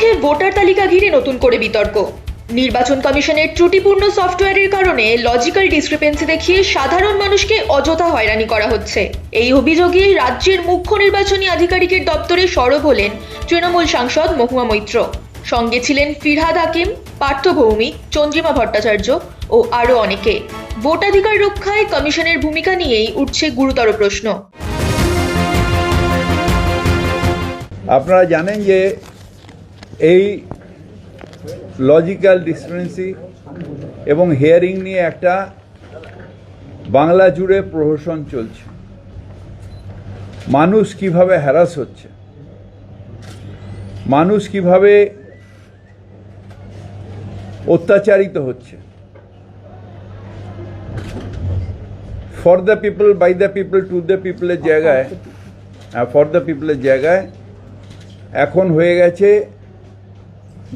মধ্যে ভোটার তালিকা ঘিরে নতুন করে বিতর্ক। নির্বাচন কমিশনের ত্রুটিপূর্ণ সফটওয়্যারের কারণে লজিক্যাল ডিসক্রিপেন্সি দেখিয়ে সাধারণ মানুষকে অযথা হয়রানি করা হচ্ছে। এই অভিযোগে রাজ্যের মুখ্য নির্বাচনী আধিকারিকের দপ্তরে সরব হলেন তৃণমূল সাংসদ মহুয়া মৈত্র। সঙ্গে ছিলেন ফিরহাদ হাকিম, পার্থ ভৌমিক, চন্দ্রিমা ভট্টাচার্য ও আরও অনেকে। ভোটাধিকার রক্ষায় কমিশনের ভূমিকা নিয়েই উঠছে গুরুতর প্রশ্ন। আপনারা জানেন যে এই লজিক্যাল ডিসক্রিপেন্সি এবং হিয়ারিং নিয়ে একটা বাংলা জুড়ে প্রহসন চলছে। মানুষ কিভাবে হ্যারাস হচ্ছে, মানুষ কিভাবে অত্যাচারিত হচ্ছে। For the people, by the people, to the পিপলের জায়গায়, ফর দ্য পিপলের জায়গায় এখন হয়ে গেছে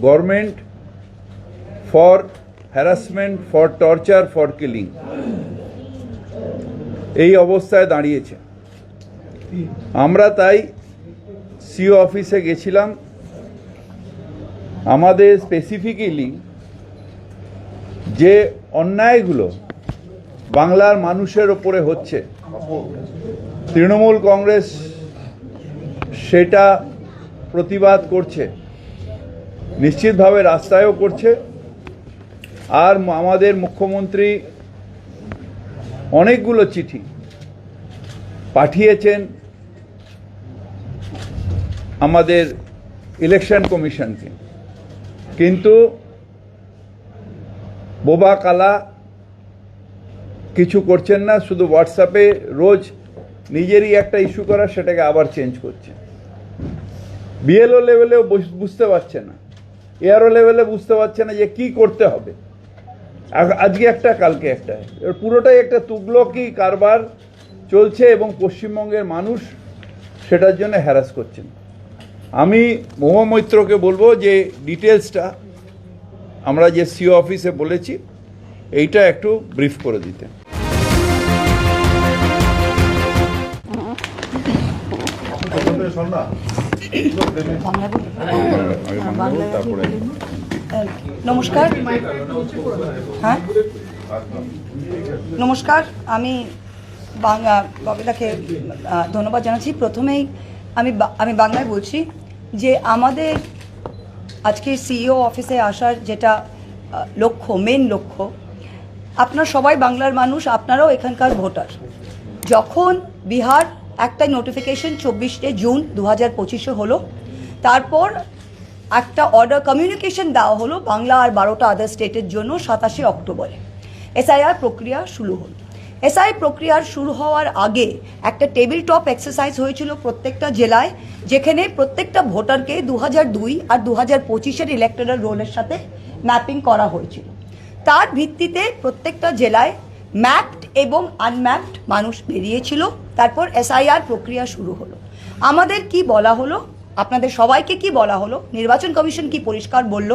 government for harassment, for torture, for killing. এই অবস্থায় দাঁড়িয়েছে। আমরা তাই সিও অফিসে গেছিলাম। আমাদের স্পেসিফিক্যালি যে অন্যায়গুলো বাংলার মানুষের ওপরে হচ্ছে, তৃণমূল কংগ্রেস সেটা প্রতিবাদ করছে, নিশ্চিতভাবে রাস্তায়ও করছে। আর আমাদের মুখ্যমন্ত্রী অনেকগুলো চিঠি পাঠিয়েছেন আমাদের ইলেকশন কমিশনকে, কিন্তু বোবা কালা কিছু করছেন না। শুধু হোয়াটসঅ্যাপে রোজ নিজেরই একটা ইস্যু করা, সেটাকে আবার চেঞ্জ করছে। বিএলও লেভেলেও বুঝতে পারছে না, এআরও লেভেলে বুঝতে পারছে না যে কি করতে হবে। আজকে একটা, কালকে একটা, পুরোটাই একটা তুগলকি কারবার চলছে এবং পশ্চিমবঙ্গের মানুষ সেটার জন্য হ্যারাস করছেন। আমি মহুয়া মৈত্রকে বলবো যে ডিটেলসটা আমরা যে সিও অফিসে বলেছি এইটা একটু ব্রিফ করে দিতে। নমস্কার। হ্যাঁ নমস্কার, আমি ববিতাকে ধন্যবাদ জানাচ্ছি। প্রথমেই আমি বাংলায় বলছি যে আমাদের আজকে সিইও অফিসে আসার যেটা লক্ষ্য, মেন লক্ষ্য, আপনারা সবাই বাংলার মানুষ, আপনারাও এখানকার ভোটার। যখন বিহার একটা নোটিফিকেশন 24 জুন 2025 হলো, তারপর একটা অর্ডার কমিউনিকেশন দেওয়া হলো বাংলা আর 12টা আদার স্টেটের জন্য 27 অক্টোবরে। এসআইআর প্রক্রিয়া শুরু হলো। এসআই প্রক্রিয়ার শুরু হওয়ার আগে একটা টেবিল টপ এক্সারসাইজ হয়েছিল প্রত্যেকটা জেলায়, যেখানে প্রত্যেকটা ভোটারকে 2002 আর 2025-এর ইলেকটোরাল রোলের সাথে ম্যাপিং করা হয়েছিল। তার ভিত্তিতে প্রত্যেকটা জেলায় ম্যাপড এবং আনম্যাপড মানুষ বেরিয়েছিল। তারপর এসআইআর প্রক্রিয়া শুরু হলো। আমাদের কি বলা হলো, আপনাদের সবাইকে কি বলা হলো, নির্বাচন কমিশন কি পরিষ্কার বলল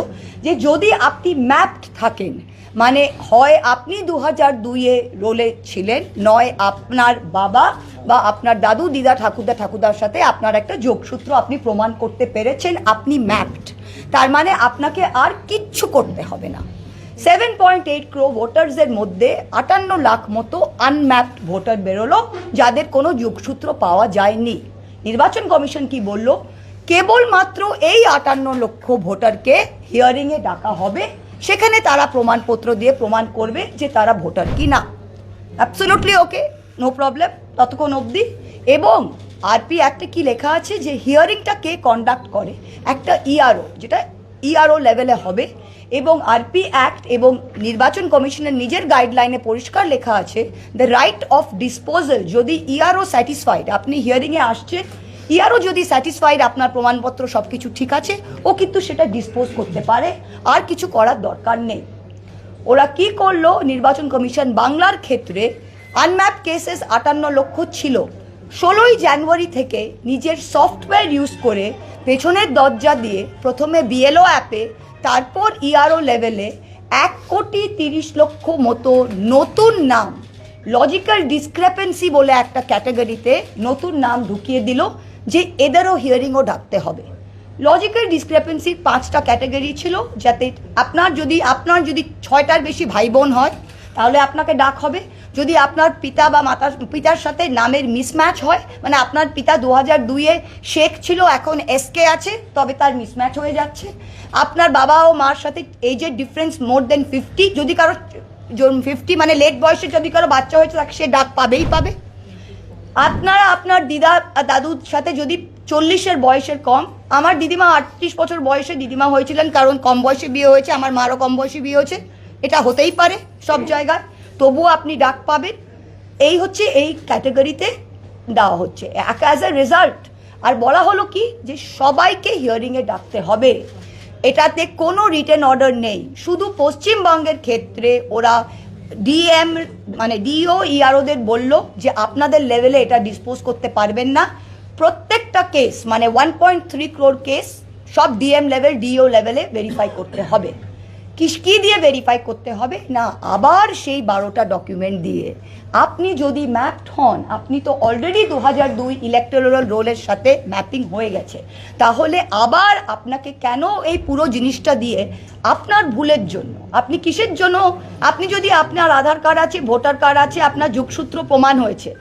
যে যদি আপনি ম্যাপড থাকেন, মানে হয় আপনি 2002-এ রোলে ছিলেন, নয় আপনার বাবা বা আপনার দাদু, দিদা, ঠাকুরদার সাথে আপনার একটা যোগসূত্র আপনি প্রমাণ করতে পেরেছেন, আপনি ম্যাপড। তার মানে আপনাকে আর কিচ্ছু করতে হবে না। 7.8 ক্রো ভোটার্সের মধ্যে 58 লাখ মতো আনম্যাপড ভোটার বেরোলো, যাদের কোনো যোগসূত্র পাওয়া যায়নি। নির্বাচন কমিশন কি বলল, কেবলমাত্র এই 58 লক্ষ ভোটারকে হিয়ারিংয়ে ডাকা হবে, সেখানে তারা প্রমাণপত্র দিয়ে প্রমাণ করবে যে তারা ভোটার কি না। অ্যাবসলিউটলি ওকে, নো প্রবলেম ততক্ষণ অবধি। এবং আরপি অ্যাক্টে কি লেখা আছে যে হিয়ারিংটা কে কন্ডাক্ট করে, একটা ইআরও, যেটা ইআরও লেভেলে হবে। এবং আরপি অ্যাক্ট এবং নির্বাচন কমিশনের নিজের গাইডলাইনে পরিষ্কার লেখা আছে দ্য রাইট অফ ডিসপোজাল। যদি ইআরও স্যাটিসফাইড, আপনি হিয়ারিংয়ে আসছেন, ইআরও যদি স্যাটিসফাইড, আপনার প্রমাণপত্র সব কিছু ঠিক আছে, ও কিন্তু সেটা ডিসপোজ করতে পারে, আর কিছু করার দরকার নেই। ওরা কি করলো, নির্বাচন কমিশন বাংলার ক্ষেত্রে আনম্যাপ কেসেস 58 লক্ষ ছিল। 16ই জানুয়ারি থেকে নিজের সফটওয়্যার ইউজ করে পেছনের দরজা দিয়ে প্রথমে বিএলও অ্যাপে, তারপর ইআরও লেভেলে 1,30,00,000 মতো নতুন নাম, লজিক্যাল ডিসক্রেপেন্সি বলে একটা ক্যাটাগরিতে নতুন নাম ঢুকিয়ে দিল যে এদেরও হিয়ারিংও ডাকতে হবে। লজিক্যাল ডিসক্রিপেন্সির 5টা ক্যাটাগরি ছিল, যাতে আপনার যদি 6টার বেশি ভাই বোন হয় তাহলে আপনাকে ডাক হবে। যদি আপনার পিতা বা পিতার সাথে নামের মিসম্যাচ হয়, মানে আপনার পিতা 2002-এ শেখ ছিল, এখন এসকে আছে, তবে তার মিসম্যাচ হয়ে যাচ্ছে। আপনার বাবা ও মার সাথে এজের ডিফারেন্স মোর দেন 50, যদি কারো 50 মানে লেট বয়সে যদি কারো বাচ্চা হয়েছে তাকে সে ডাক পাবেই পাবে। আপনারা আপনার দাদুর সাথে যদি 40-এর বয়সের কম, আমার দিদিমা 38 বছর বয়সে দিদিমা হয়েছিলেন, কারণ কম বয়সে বিয়ে হয়েছে, আমার মারও কম বয়সে বিয়ে হয়েছে, এটা হতেই পারে সব জায়গায়, তবুও আপনি ডাক পাবেন। এই হচ্ছে এই ক্যাটাগরিতে দেওয়া হচ্ছে অ্যাজ এ রেজাল্ট। আর বলা হলো কি যে সবাইকে হিয়ারিংয়ে ডাকতে হবে, এটাতে কোনো রিটেন অর্ডার নেই। শুধু পশ্চিমবঙ্গের ক্ষেত্রে ওরা ডিএম মানে ডিও ইআরওদের বললো যে আপনাদের লেভেলে এটা ডিসপোজ করতে পারবেন না। প্রত্যেকটা কেস মানে 1.3 crore কেস সব ডিএম লেভেল ডিও লেভেলে ভেরিফাই করতে হবে। কি দিয়ে ভেরিফাই করতে হবে না, আবার সেই 12টা ডকুমেন্ট দিয়ে। আপনি যদি ম্যাপড হন, আপনি তো অলরেডি 2002 ইলেকটোরাল রোলের সাথে ম্যাপিং হয়ে গেছে, তাহলে আবার আপনাকে কেন এই পুরো জিনিসটা দিয়ে আপনার ভুলের জন্য, আপনি কিসের জন্য, আপনি যদি আপনার আধার কার্ড আছে, ভোটার কার্ড আছে, আপনার যোগসূত্র প্রমাণ হয়েছে,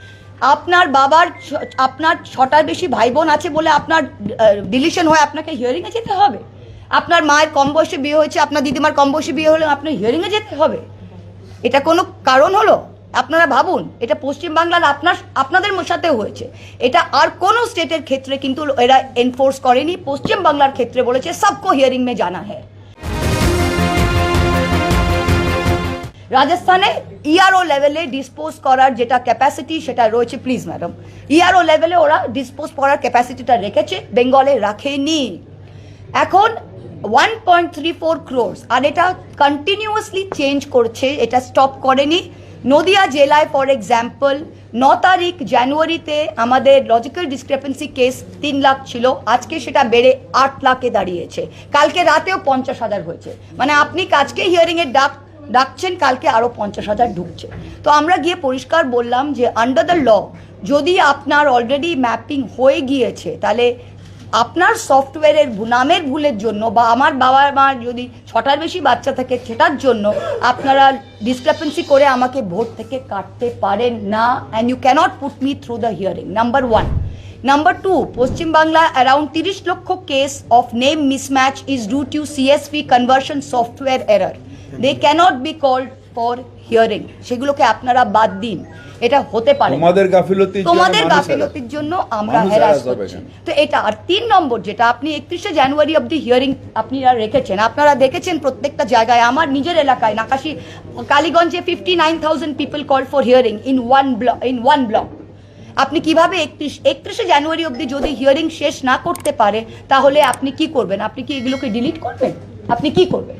আপনার বাবার আপনার 6টার বেশি ভাই বোন আছে বলে আপনার ডিলিশন হয়ে আপনাকে হিয়ারিংয়ে যেতে হবে? আপনার মায়ের কম বয়সে বিয়ে হয়েছে, আপনার দিদিমার কম বয়সে বিয়ে হলে আপনার হিয়ারিংয়ে যেতে হবে? এটা কোনো কারণ হলো? আপনারা ভাবুন, এটা পশ্চিমবাংলার আপনাদের সাথেও হয়েছে, এটা আর কোনো স্টেটের ক্ষেত্রে কিন্তু এরা এনফোর্স করেনি। পশ্চিমবাংলার ক্ষেত্রে বলেছে সবকো হিয়ারিং মে জানা হ্যায়। রাজস্থানে ইআরও লেভেলে ডিসপোজ করার যেটা ক্যাপাসিটি সেটা রয়েছে, প্লিজ ম্যাডাম, ইআরও লেভেলে ওরা ডিসপোজ করার ক্যাপাসিটিটা রেখেছে, বেঙ্গলে রাখেনি। এখন 1.34 crores, আর এটা কন্টিনিউয়াসলি চেঞ্জ করছে, এটা স্টপ করেনি। নদিয়া জেলায় ফর এক্সাম্পল 9 তারিখ জানুয়ারিতে আমাদের লজিক্যাল ডিসক্রিপেন্সি কেস 3 লাখ ছিল, আজকে সেটা বেড়ে 8 লাখে দাঁড়িয়েছে। কালকে রাতেও 50,000 হয়েছে, মানে আপনি আজকে হিয়ারিংয়ের ডাকছেন, কালকে আরও 50,000 ঢুকছে। তো আমরা গিয়ে পরিষ্কার বললাম যে আন্ডার দ্য ল যদি আপনার অলরেডি ম্যাপিং হয়ে গিয়েছে, তাহলে আপনার সফটওয়্যারের নামের ভুলের জন্য বা আমার বাবা মার যদি 6টার বেশি বাচ্চা থাকে সেটার জন্য আপনারা ডিসক্রিপেন্সি করে আমাকে ভোট থেকে কাটতে পারেন না, and you cannot put me through the hearing, number 1। Number 2, Paschimbangla around 30 lakh case of name mismatch is due to CSV conversion software error, they cannot be called for hearing. সেগুলোকে আপনারা বাদ দিন, এটা হতে পারে তোমাদের গাফিলতির জন্য আমরা হ্যারাস করছি। তো এটা আর 3 নম্বর যেটা আপনি 31শে জানুয়ারি অবধি হিয়ারিং আপনারা রেখেছেন, আপনারা দেখেছেন প্রত্যেকটা জায়গায়, আমার নিজের এলাকায় নাকাশি কালীগঞ্জে 59,000 people call for hearing in one block. আপনি কিভাবে 31শে জানুয়ারি অবধি যদি হিয়ারিং শেষ না করতে পারে তাহলে আপনি কি করবেন? আপনি কি এগুলোকে ডিলিট করবেন? আপনি কি করবেন?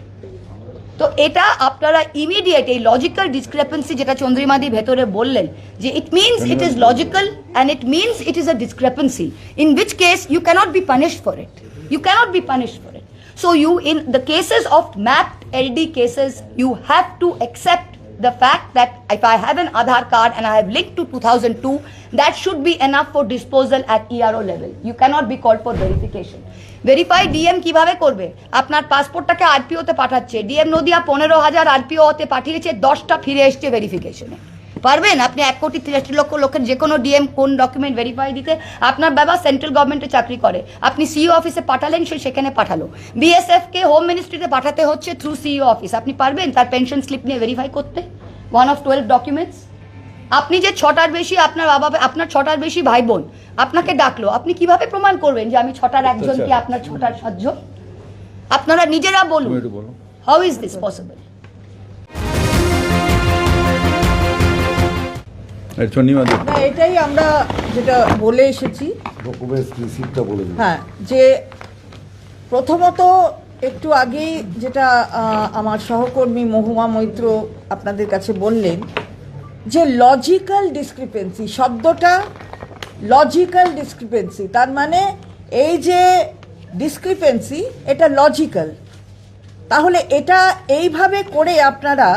তো এটা আপনারা ইমিডিয়েট এই লজিক্যাল ডিসক্রিপেন্সি যেটা চন্দ্রিমাদি ভেতরে বললেন যে it means it is logical and it means it is a discrepancy in which case you cannot be punished for it, you cannot be punished for it. So you, in the cases of mapped LD cases, you have to accept the fact that if I have an Aadhaar card and I have linked to 2002, that should be enough for disposal at ERO level. You cannot be called for verification. Verify DM কিভাবে করবে? আপনার পাসপোর্টটাকে আরপিওতে পাঠাচ্ছে, DM Nadia 15,000 আরপিওতে পাঠিয়েছে, 10টা ফিরে এসছে ভেরিফিকেশনে। পারবেন আপনি 1,83,00,000 লোকের যে কোনো ডিএম কোন ডকুমেন্ট ভেরিফাই দিতে? আপনার বাবা সেন্ট্রাল গভর্নমেন্টে চাকরি করে, আপনি সিইও অফিসে পাঠালেন, সে সেখানে পাঠালো। বিএসএফকে হোম মিনিস্ট্রিতে পাঠাতে হচ্ছে থ্রু সিইও অফিস, আপনি পারবেন তার পেনশন স্লিপ নিয়ে ভেরিফাই করতে? 1 of 12 ডকুমেন্টস। আপনি যে 6টার বেশি আপনার আপনার 6টার বেশি ভাই বোন আপনাকে ডাকলো, আপনি কিভাবে প্রমাণ করবেন যে আমি 6টার একজন কি আপনার 6টার 7জন? আপনারা নিজেরা বলুন, হাউ ইজ দিস পসিবল? এটাই আমরা যেটা বলে এসেছি, হ্যাঁ, যে প্রথমত একটু আগেই যেটা আমার সহকর্মী মহুমা মৈত্র আপনাদের কাছে বললেন যে লজিক্যাল ডিসক্রিপেন্সি, শব্দটা লজিক্যাল ডিসক্রিপেন্সি, তার মানে এই যে ডিসক্রিপেন্সি এটা লজিক্যাল, তাহলে এটা এইভাবে করে আপনারা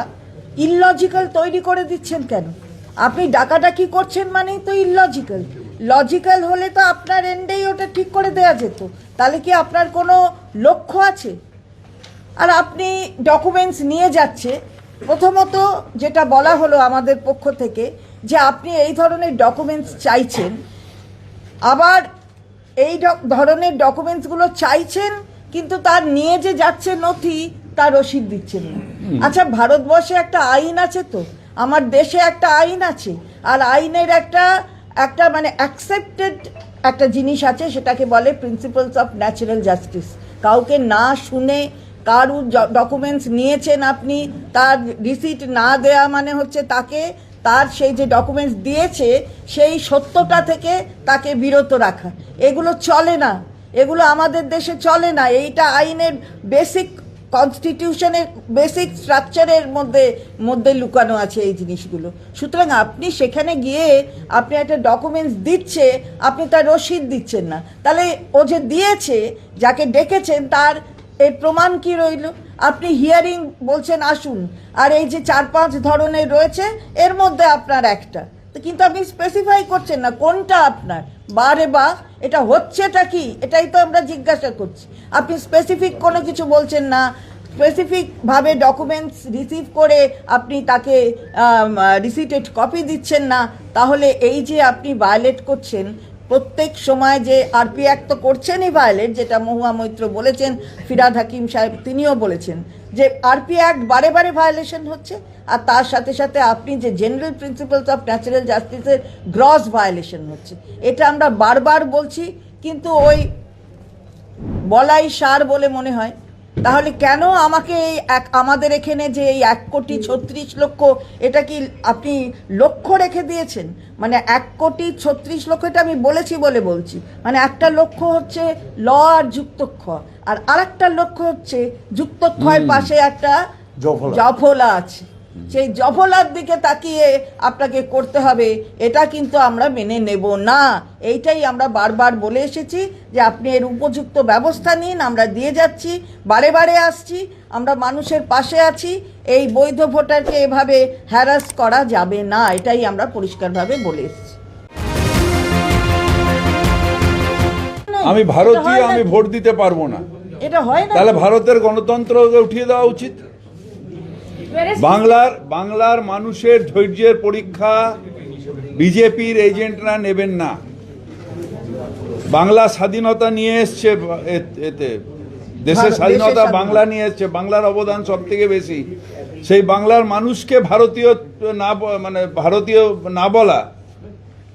ইললজিক্যাল তৈরি করে দিচ্ছেন কেন? আপনি ডাকাডাকি করছেন মানেই তো ইললজিক্যাল। লজিক্যাল হলে তো আপনার এন্ডেই ওটা ঠিক করে দেওয়া যেত। তাহলে কি আপনার কোনো লক্ষ্য আছে? আর আপনি ডকুমেন্টস নিয়ে যাচ্ছে, প্রথমত যেটা বলা হলো আমাদের পক্ষ থেকে যে আপনি এই ধরনের ডকুমেন্টস চাইছেন, আবার এই ধরনের ডকুমেন্টসগুলো চাইছেন কিন্তু তার নিয়ে যে যাচ্ছে নথি তার রসিদ দিচ্ছেন না। আচ্ছা, ভারতবর্ষে একটা আইন আছে, তো আমার দেশে একটা আইন আছে, আর আইনের একটা মানে অ্যাকসেপ্টেড একটা জিনিস আছে, সেটাকে বলে প্রিন্সিপালস অফ ন্যাচারাল জাস্টিস। কাউকে না শুনে কারুর ডকুমেন্টস নিয়েছেন আপনি, তার রিসিট না দেয়া মানে হচ্ছে তাকে তার সেই যে ডকুমেন্টস দিয়েছে সেই সত্যটা থেকে তাকে বিরত রাখা। এগুলো চলে না, এগুলো আমাদের দেশে চলে না। এইটা আইনের বেসিক কনস্টিটিউশনের বেসিক স্ট্রাকচারের মধ্যে লুকানো আছে এই জিনিসগুলো। সুতরাং আপনি সেখানে গিয়ে আপনি একটা ডকুমেন্টস দিচ্ছে, আপনি তার রসিদ দিচ্ছেন না, তাহলে ও যে দিয়েছে, যাকে ডেকেছেন, তার এর প্রমাণ কি রইল? আপনি হিয়ারিং বলছেন আসুন, আর এই যে 4-5 ধরনের রয়েছে এর মধ্যে আপনার একটা, তো কিন্তু আপনি স্পেসিফাই করছেন না কোনটা আপনার। বারে বা এটা হচ্ছেটা কি, এটাই তো আমরা জিজ্ঞাসা করছি। আপনি স্পেসিফিক কোনো কিছু বলছেন না, স্পেসিফিকভাবে ডকুমেন্টস রিসিভ করে আপনি তাকে রিসিটেড কপি দিচ্ছেন না। তাহলে এই যে আপনি ভায়োলেট করছেন প্রত্যেক সময়, যে আরপি অ্যাক্ট তো করছেনই ভায়োলেট, যেটা মহুয়া মৈত্র বলেছেন, ফিরহাদ হাকিম সাহেব তিনিও বলেছেন যে আরপি অ্যাক্ট বারে বারে ভায়োলেশন হচ্ছে, আর তার সাথে সাথে আপনি যে জেনারেল প্রিন্সিপালস অফ ন্যাচারাল জাস্টিসের গ্রস ভায়োলেশন হচ্ছে। এটা আমরা বারবার বলছি, কিন্তু ওই বলাই সার বলে মনে হয়। তাহলে কেন আমাকে আমাদের এখানে যে এই 1,36,00,000, এটা কি আপনি লক্ষ্য রেখে দিয়েছেন? মানে 1,36,00,000, এটা আমি বলেছি বলে বলছি, মানে একটা লক্ষ্য হচ্ছে ল আর যুক্তক্ষ, আর আরেকটা লক্ষ্য হচ্ছে যুক্তক্ষয়ের পাশে একটা জফলা আছে, সেই জফলার দিকে তাকিয়ে আপনাকে করতে হবে। এটা কিন্তু আমরা মেনে নেব না। এইটাই আমরা বারবার বলে এসেছি যে আপনি এর উপযুক্ত ব্যবস্থা নিন, আমরা দিয়ে যাচ্ছি, বারে বারে আসছি, আমরা মানুষের পাশে আছি। এই বৈধ ভোটারকে এভাবে হ্যারাস করা যাবে না, এটাই আমরা পরিষ্কারভাবে বলে এসেছি। আমি ভারতীয়, আমি ভোট দিতে পারবো না, এটা হয় না। তাহলে ভারতের গণতন্ত্রকে উঠিয়ে দেওয়া উচিত। বাংলার মানুষের ধৈর্যের পরীক্ষা বিজেপির এজেন্টরা নেবেন না। বাংলা স্বাধীনতা নিয়ে এসছে, এতে দেশের স্বাধীনতা বাংলা নিয়ে এসছে, বাংলার অবদান সব থেকে বেশি। সেই বাংলার মানুষকে ভারতীয় না বলা,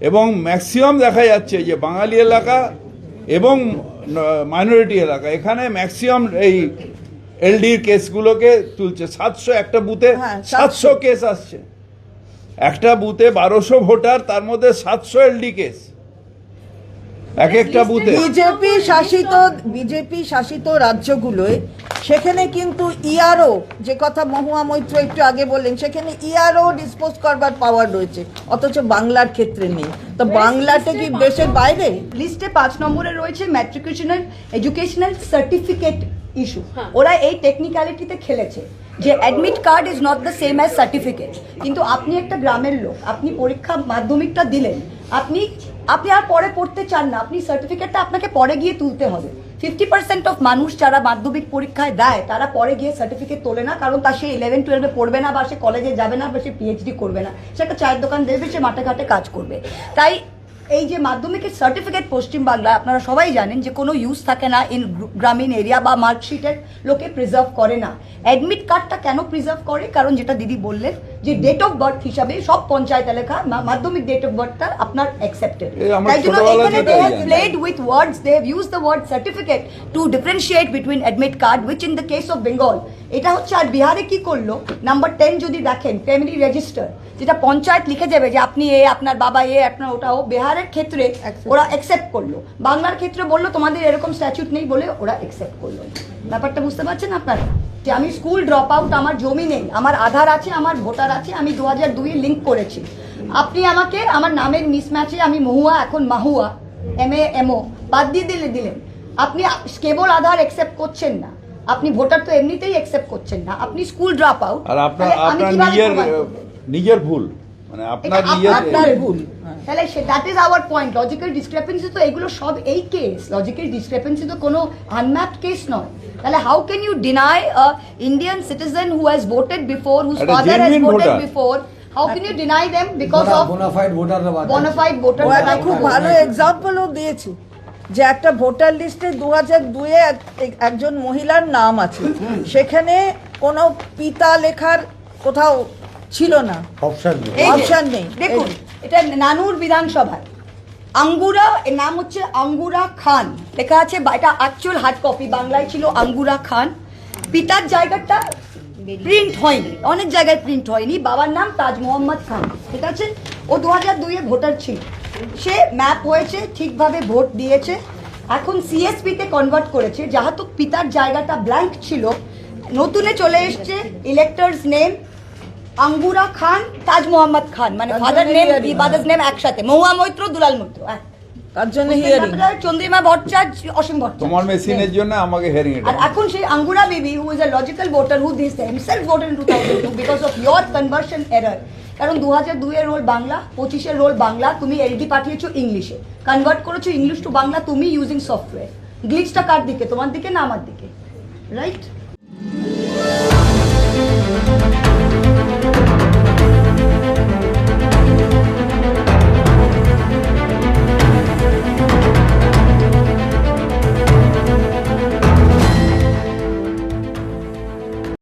এবং ম্যাক্সিমাম দেখা যাচ্ছে যে বাঙালি এলাকা এবং মাইনরিটি এলাকা, এখানে ম্যাক্সিমাম এই এলডির কেসগুলোকে তুলছে। 700 একটা বুথে 700 কেস আসছে, একটা বুথে 1200 ভোটার, তার মধ্যে 700 এলডি কেস এক একটা বুথে। বিজেপি শাসিত রাজ্যগুলোয় সেখানে কিন্তু ইআরও, যে কথা মহুয়া মৈত্র একটু আগে বললেন, সেখানে ইআরও ডিসপোজ করবার পাওয়ার রয়েছে, অথচ বাংলার ক্ষেত্রে নেই। তো বাংলাটা কি দেশের বাইরে? লিস্টে 5 নম্বরে রয়েছে ম্যাট্রিকুলেশনাল এডুকেশনাল সার্টিফিকেট ইস্যু। ওরা এই টেকনিক্যালিটিতে খেলেছে যে admit card is not the same as certificate. কিন্তু আপনি একটা গ্রামের লোক, আপনি পরীক্ষা মাধ্যমিকটা দিলেন, আপনি আর পরে পড়তে চান না, আপনি সার্টিফিকেটটা আপনাকে পরে গিয়ে তুলতে হবে। 50% অফ মানুষ যারা মাধ্যমিক পরীক্ষায় দেয় তারা পরে গিয়ে সার্টিফিকেট তোলে না, কারণ তার সে 11-12 পড়বে না, বা সে কলেজে যাবে না, বা সে পিএইচডি করবে না, সে একটা চায়ের দোকান দেবে, সে মাঠে ঘাটে কাজ করবে। তাই এই যে মাধ্যমিকের সার্টিফিকেট পশ্চিমবাংলায় আপনারা সবাই জানেন যে কোনো ইউজ থাকে না ইন গ্রামীণ এরিয়া, বা মার্কশিটের লোকে প্রিজার্ভ করে না। অ্যাডমিট কার্ডটা কেন প্রিজার্ভ করে? কারণ যেটা দিদি বললেন যে ডেট অফ বার্থ হিসাবে সব পঞ্চায়েত এলাকা মাধ্যমিক ডেট অফ বার্থটা আপনার অ্যাকসেপ্টেড। তাই জন্য এখানে they have played with words, they have used the word certificate to differentiate between admit card, which in the case of Bengal এটা হচ্ছে। আর বিহারে কি করলো, নাম্বার 10 যদি দেখেন ফ্যামিলি রেজিস্টার, যেটা পঞ্চায়েত লিখে যাবে যে আপনি এ, আপনার বাবা এ, আপনার ওটাও, বিহারের ক্ষেত্রে ওরা অ্যাকসেপ্ট করলো। বাংলার ক্ষেত্রে বললো তোমাদের এরকম স্ট্যাচুট নেই বলে ওরা অ্যাকসেপ্ট করলো। ব্যাপারটা বুঝতে পারছেন আপনারা? যে আমি স্কুল ড্রপ আউট, আমার জমি নেই, আমার আধার আছে, আমার ভোটার আছে, আমি 2002-এ লিঙ্ক করেছি, আপনি আমাকে আমার নামের মিসম্যাচে আমি মহুয়া এখন মাহুয়া, MA বাদ দিয়ে দিলেন। আপনি কেবল আধার অ্যাকসেপ্ট করছেন না, আপনি ভোটার তো এমনিতেই অ্যাকসেপ্ট করছেন না, আপনি স্কুল ড্রপ আউট। আর আপনার নিজের ভুল, মানে আপনার ভুল। তাহলে that is our point. Logical discrepancy তো এগুলো সব এই কেস, লজিক্যাল ডিসক্রিপেন্সি তো কোনো আনম্যাপড কেস নয়। তাহলে how can you deny a Indian citizen who has voted before, whose একটা father has genuine voted voter. Before, how can you deny them because of bona fide voter bona fide voter? ও একটা খুব ভালো এক্সাম্পলও দিয়েছে যে একটা ভোটার লিস্টে 2002-এ একজন মহিলার নাম আছে, সেখানে কোনো পিতা লেখার কোথাও ছিল না, অপশন এই যে, অপশন নেই। দেখুন এটা নানুর বিধানসভায় আঙ্গুরা, এর নাম হচ্ছে আঙ্গুরা খান লেখা আছে, এটা অ্যাকচুয়াল হার্ড কপি, বাংলায় ছিল আঙ্গুরা খান। পিতার জায়গাটা প্রিন্ট হয়নি, অনেক জায়গায় প্রিন্ট হয়নি, বাবার নাম তাজ মোহাম্মদ খান, ঠিক আছে। ও 2002-এ ভোটার ছিল, সে ম্যাপ হয়েছে, ঠিকভাবে ভোট দিয়েছে, এখন সিএসপিতে কনভার্ট করেছে, যেহেতু পিতার জায়গাটা ব্ল্যাঙ্ক ছিল, নতুনে চলে এসছে ইলেক্টরস নেম আঙ্গুরা খান, তাজ মোহাম্মদ খান, মানে তার ফাদার জন্য নেম hearing, ফাদার্স নেম একসাথে, মহুয়া মৈত্র, দুলাল মৈত্র, তার জন্য হিয়ারিং। চন্দ্রিমা ভট্টাচার্য, অসীম ভট্টাচার্য। তোমার মেশিনের জন্য আমাকে হেয়ারিং আর এখন সেই আঙ্গুরা বিবি who is a logical voter who this himself voted in 2002 because of your conversion error. কারণ 2002 এর রোল বাংলা, 25 এর রোল বাংলা, তুমি এলডি পাঠিয়েছো ইংলিশে, কনভার্ট করেছো ইংলিশ টু বাংলা তুমি ইউজিং সফটওয়্যার। গ্লিচটা কার দিকে, তোমার দিকে না আমার দিকে, রাইট?